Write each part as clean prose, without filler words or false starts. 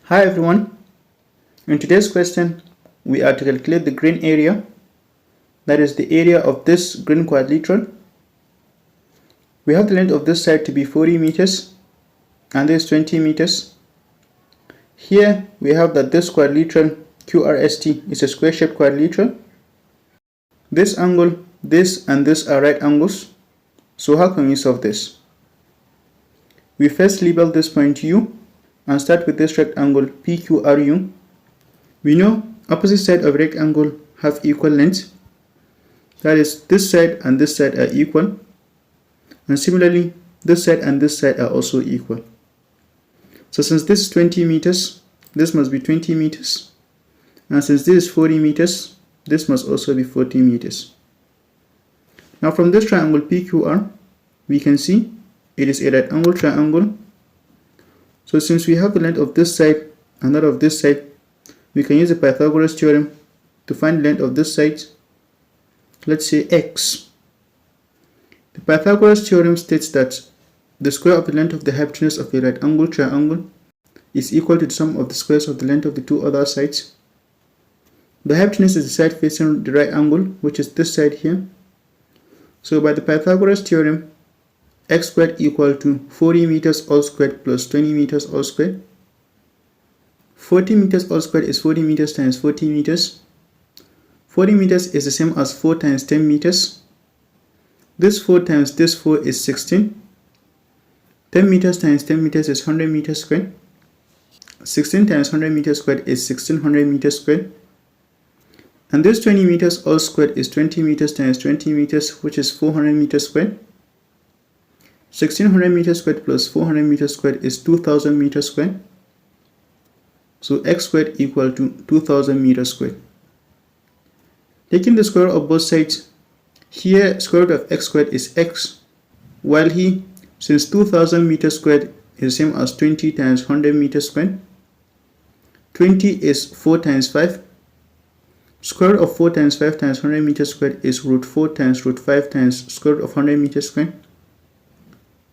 Hi everyone, in today's question we are to calculate the green area, that is the area of this green quadrilateral. We have the length of this side to be 40 meters and this 20 meters. Here we have that this quadrilateral QRST is a square shaped quadrilateral. This angle, this and this are right angles. So how can we solve this? We first label this point U and start with this rectangle PQRU. We know opposite side of rectangle have equal length. That is, this side and this side are equal. And similarly, this side and this side are also equal. So since this is 20 meters, this must be 20 meters. And since this is 40 meters, this must also be 40 meters. Now from this triangle PQR, we can see it is a right angle triangle. So since we have the length of this side and that of this side, we can use the Pythagoras theorem to find the length of this side. Let's say x. The Pythagoras theorem states that the square of the length of the hypotenuse of a right angle triangle is equal to the sum of the squares of the length of the two other sides. The hypotenuse is the side facing the right angle, which is this side here. So by the Pythagoras theorem, x squared equal to 40 meters all squared plus 20 meters all squared. 40 meters all squared is 40 meters times 40 meters. 40 meters is the same as 4 times 10 meters. This 4 times this 4 is 16. 10 meters times 10 meters is 100 meters squared. 16 times 100 meters squared is 1600 meters squared. And this 20 meters all squared is 20 meters times 20 meters, which is 400 meters squared. 1600 meters squared plus 400 meters squared is 2000 meters squared. So x squared equal to 2000 meters squared. Taking the square root of both sides, here square root of x squared is x, while here, since 2000 meters squared is the same as 20 times 100 meters squared, 20 is 4 times 5. Square root of 4 times 5 times 100 meters squared is root 4 times root 5 times square root of 100 meters squared.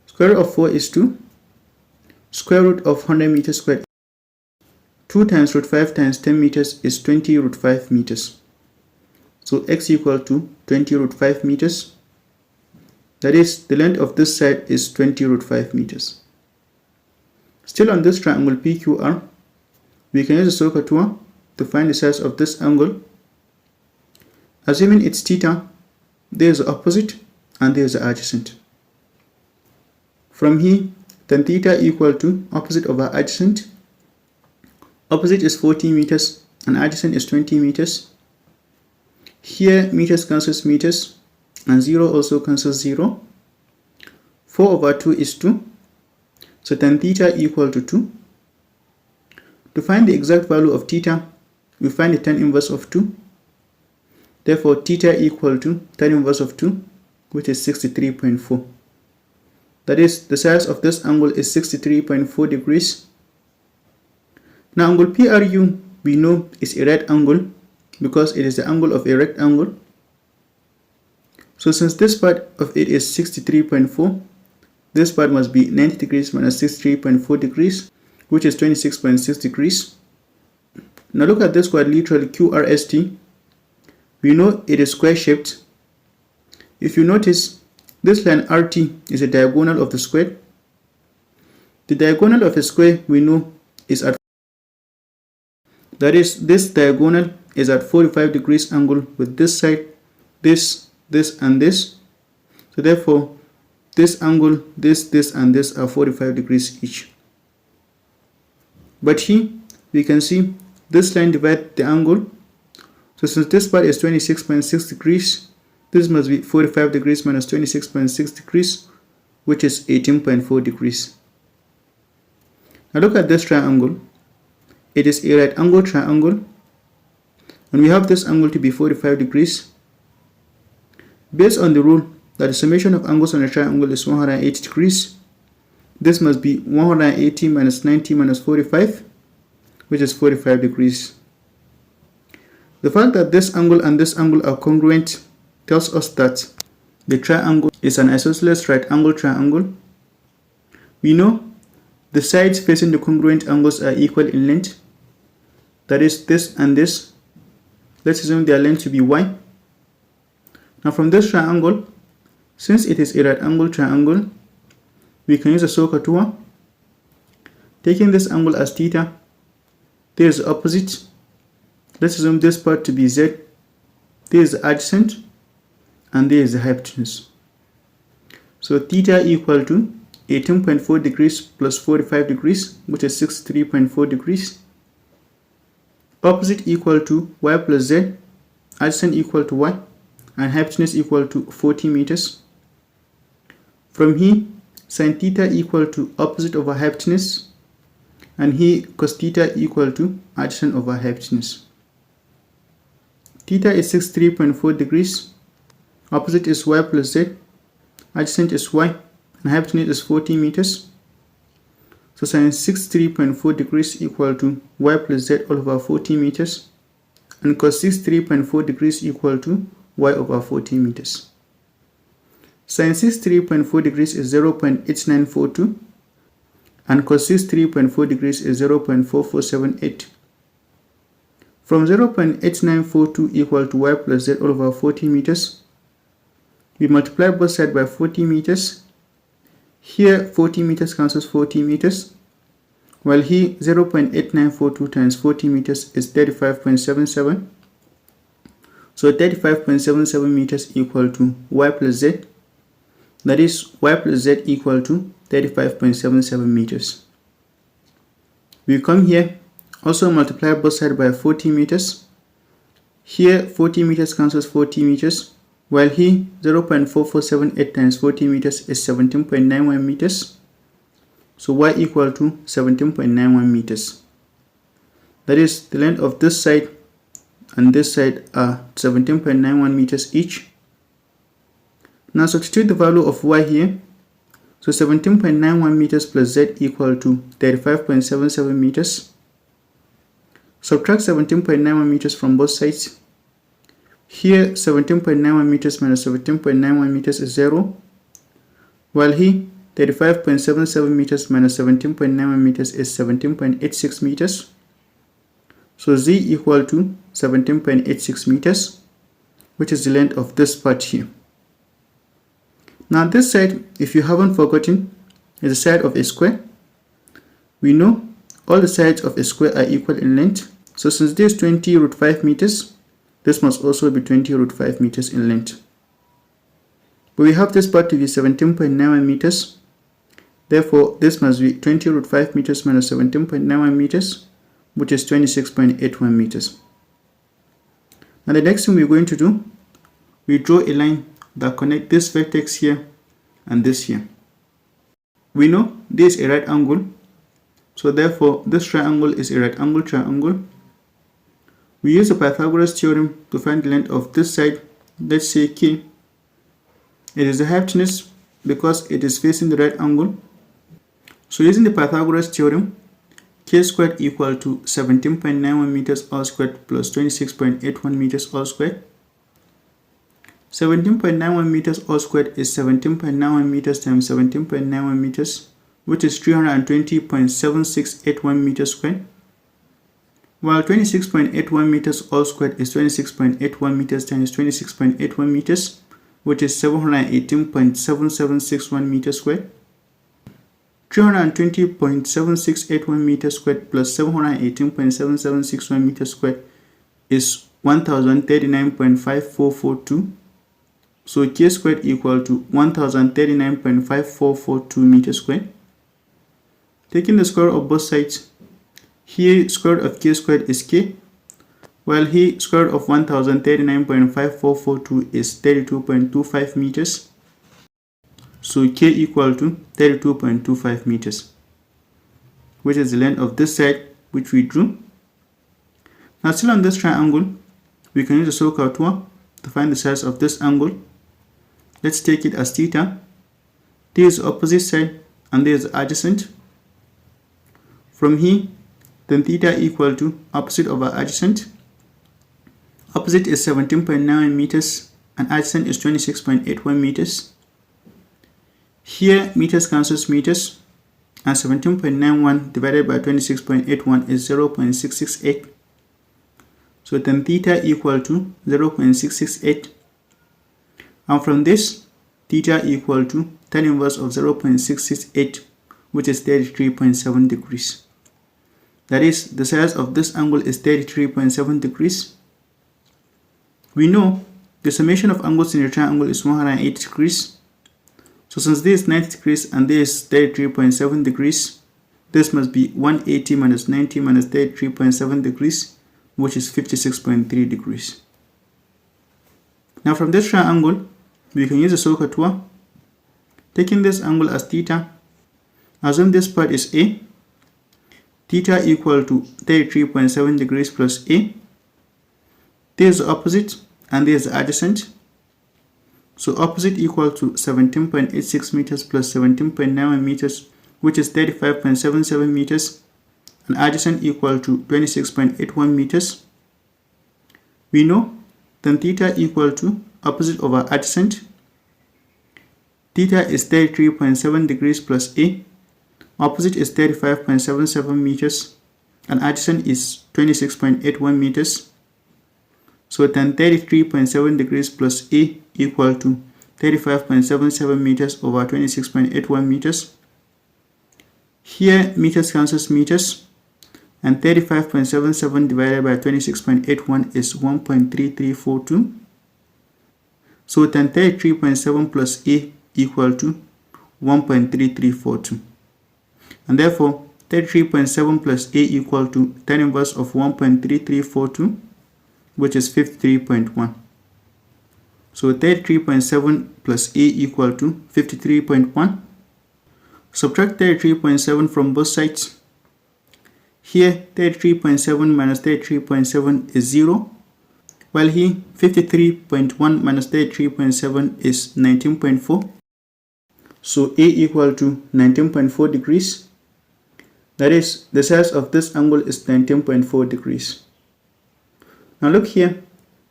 Square root of 4 is 2. Square root of 100 meters squared, 2 times root 5 times 10 meters is 20 root 5 meters. So x equal to 20 root 5 meters. That is, the length of this side is 20 root 5 meters. Still on this triangle PQR, we can use the SOHCAHTOA to find the size of this angle. Assuming it's theta, there is the opposite and there is the adjacent. From here, tan theta equal to opposite over adjacent. Opposite is 40 meters and adjacent is 20 meters. Here meters cancels meters and 0 also cancels 0. 4 over 2 is 2. So tan theta equal to 2. To find the exact value of theta, we find the tan inverse of 2. Therefore theta equal to tan inverse of 2, which is 63.4. That is, the size of this angle is 63.4 degrees. Now angle PRU we know is a right angle because it is the angle of a rectangle. So since this part of it is 63.4, this part must be 90 degrees minus 63.4 degrees, which is 26.6 degrees. Now look at this quadrilateral QRST. We know it is square shaped. If you notice, this line RT is a diagonal of the square. The diagonal of a square we know is at, that is, this diagonal is at 45 degrees angle with this side, this and this. So therefore, this angle, this and this are 45 degrees each. But here, we can see this line divides the angle. So since this part is 26.6 degrees, this must be 45 degrees minus 26.6 degrees, which is 18.4 degrees. Now look at this triangle. It is a right angle triangle, and we have this angle to be 45 degrees. Based on the rule that the summation of angles on a triangle is 180 degrees, this must be 180 minus 90 minus 45, which is 45 degrees. The fact that this angle and this angle are congruent tells us that the triangle is an isosceles right angle triangle. We know the sides facing the congruent angles are equal in length. That is this and this. Let's assume their length to be y. Now from this triangle, since it is a right angle triangle, we can use a SOHCAHTOA tool. Taking this angle as theta, there is the opposite. Let's assume this part to be z. There is the adjacent, and there is the hypotenuse. So theta equal to 18.4 degrees plus 45 degrees, which is 63.4 degrees. Opposite equal to y plus z, adjacent equal to y, and hypotenuse equal to 40 meters. From here, sin theta equal to opposite over hypotenuse, and here cos theta equal to adjacent over hypotenuse. Theta is 63.4 degrees, opposite is y plus z, adjacent is y, and hypotenuse is 40 meters. So sin 63.4 degrees equal to y plus z all over 40 meters, and cos 63.4 degrees equal to y over 40 meters. Sin 63.4 degrees is 0.8942, and cos 63.4 degrees is 0.4478. From 0.8942 equal to y plus z all over 40 meters, we multiply both sides by 40 meters. Here 40 meters cancels 40 meters, while here 0.8942 times 40 meters is 35.77. So 35.77 meters equal to y plus z. That is y plus z equal to 35.77 meters. We come here, also multiply both sides by 40 meters. Here 40 meters cancels 40 meters, while here 0.4478 times 40 meters is 17.91 meters. So y equal to 17.91 meters. That is, the length of this side and this side are 17.91 meters each. Now substitute the value of y here. So 17.91 meters plus z equal to 35.77 meters. Subtract 17.91 meters from both sides. Here 17.91 meters minus 17.91 meters is 0, while here 35.77 meters minus 17.91 meters is 17.86 meters. So z equal to 17.86 meters, which is the length of this part here. Now this side, if you haven't forgotten, is the side of a square. We know all the sides of a square are equal in length. So since this is 20 root 5 meters, this must also be 20 root 5 meters in length. But we have this part to be 17.91 meters. Therefore, this must be 20 root 5 meters minus 17.91 meters, which is 26.81 meters. Now the next thing we're going to do, we draw a line that connects this vertex here and this here. We know this is a right angle, so therefore this triangle is a right angle triangle. We use the Pythagoras theorem to find the length of this side. Let's say k. It is the hypotenuse because it is facing the right angle. So using the Pythagoras theorem, k squared equal to 17.91 meters all squared plus 26.81 meters all squared. 17.91 meters all squared is 17.91 meters times 17.91 meters, which is 320.7681 meters squared. While 26.81 meters all squared is 26.81 meters times 26.81 meters, which is 718.7761 meters squared. 320.7681 meters squared plus 718.7761 meters squared is 1039.5442. So k squared equal to 1039.5442 meters squared. Taking the square of both sides, here square root of k squared is k, while here square root of 1039.5442 is 32.25 meters. So k equal to 32.25 meters, which is the length of this side which we drew. Now still on this triangle, we can use the SOHCAHTOA tool to find the size of this angle. Let's take it as theta. There is the opposite side and there is the adjacent. From here, then theta equal to opposite over adjacent. Opposite is 17.9 meters and adjacent is 26.81 meters. Here meters cancels meters, and 17.91 divided by 26.81 is 0.668. So tan theta equal to 0.668. And from this, theta equal to tan inverse of 0.668, which is 33.7 degrees. That is, the size of this angle is 33.7 degrees. We know the summation of angles in a triangle is 180 degrees. So since this is 90 degrees and this is 33.7 degrees, this must be 180 minus 90 minus 33.7 degrees, which is 56.3 degrees. Now from this triangle, we can use a SOHCAHTOA tool. Taking this angle as theta, assume this part is A. Theta equal to 33.7 degrees plus A. This is the opposite and this is the adjacent. So opposite equal to 17.86 meters plus 17.91 meters, which is 35.77 meters, and adjacent equal to 26.81 meters. We know tan theta equal to opposite over adjacent. Theta is 33.7 degrees plus A. Opposite is 35.77 meters and adjacent is 26.81 meters. So tan 33.7 degrees plus A equal to 35.77 meters over 26.81 meters. Here meters cancels meters, and 35.77 divided by 26.81 is 1.3342. So tan 33.7 plus A equal to 1.3342. And therefore 33.7 plus A equal to tan inverse of 1.3342, which is 53.1. So 33.7 plus A equal to 53.1. Subtract 33.7 from both sides. Here 33.7 minus 33.7 is 0, while here 53.1 minus 33.7 is 19.4. So A equal to 19.4 degrees. That is, the size of this angle is 19.4 degrees. Now look here,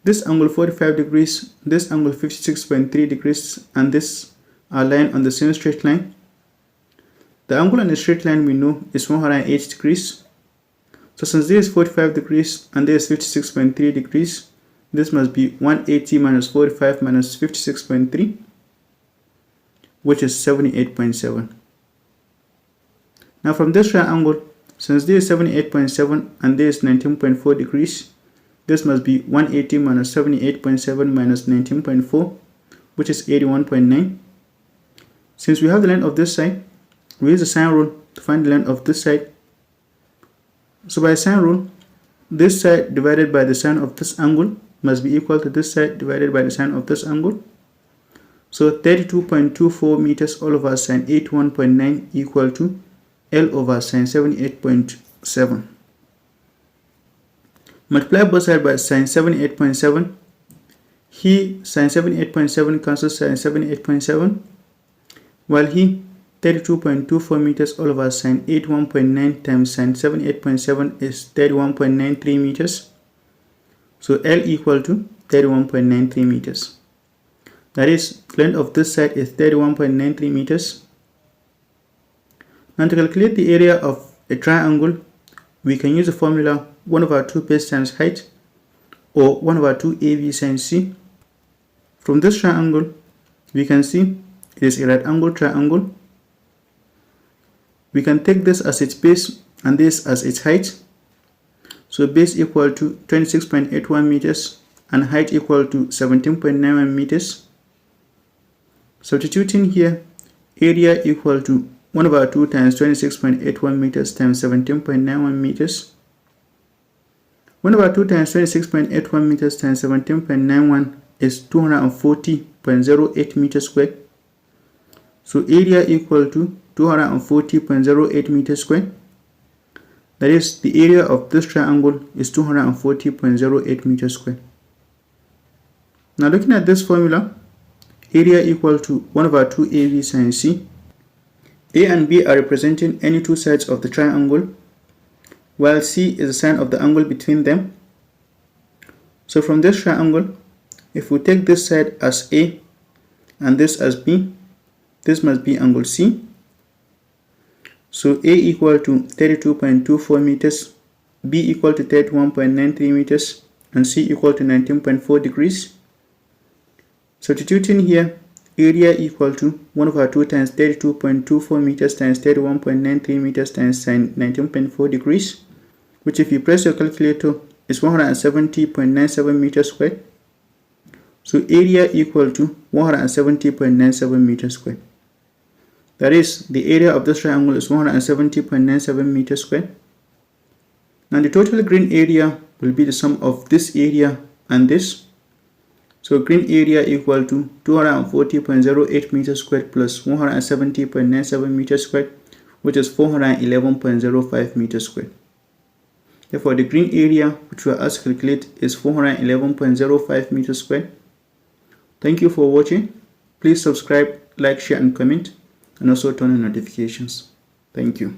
this angle 45 degrees, this angle 56.3 degrees, and this are lying on the same straight line. The angle on the straight line we know is 180 degrees. So since this is 45 degrees and this is 56.3 degrees, this must be 180 minus 45 minus 56.3, which is 78.7. Now from this triangle, since this is 78.7 and this is 19.4 degrees, this must be 180 minus 78.7 minus 19.4, which is 81.9. Since we have the length of this side, we use the sine rule to find the length of this side. So by sine rule, this side divided by the sine of this angle must be equal to this side divided by the sine of this angle. So 32.24 meters all over sine 81.9 equal to L over sine 78.7. Multiply both sides by sine 78.7. Here sine 78.7 cancels sine 78.7, while here 32.24 meters all over sine 81.9 times sine 78.7 is 31.93 meters. So L equal to 31.93 meters. That is, length of this side is 31.93 meters. Now to calculate the area of a triangle, we can use the formula 1 over 2 base times height, or 1 over 2 AB sin C. From this triangle, we can see it is a right angle triangle. We can take this as its base and this as its height. So base equal to 26.81 meters and height equal to 17.91 meters. Substituting here, area equal to 1 over 2 times 26.81 meters times 17.91 meters. 1 over 2 times 26.81 meters times 17.91 is 240.08 meters squared. So area equal to 240.08 meters squared. That is, the area of this triangle is 240.08 meters squared. Now looking at this formula, area equal to 1 over 2 AB sin C. A and B are representing any two sides of the triangle, while C is the sine of the angle between them. So from this triangle, if we take this side as A and this as B, this must be angle C. So A equal to 32.24 meters, B equal to 31.93 meters, and C equal to 19.4 degrees. Substituting here, area equal to 1/2 times 32.24 meters times 31.93 meters times 19.4 degrees, which if you press your calculator is 170.97 meters squared. So area equal to 170.97 meters squared. That is, the area of this triangle is 170.97 meters squared. Now the total green area will be the sum of this area and this. So green area equal to 240.08 meters squared plus 170.97 meters squared, which is 411.05 meters squared. Therefore, the green area which we are asked to calculate is 411.05 meters squared. Thank you for watching. Please subscribe, like, share, and comment, and also turn on notifications. Thank you.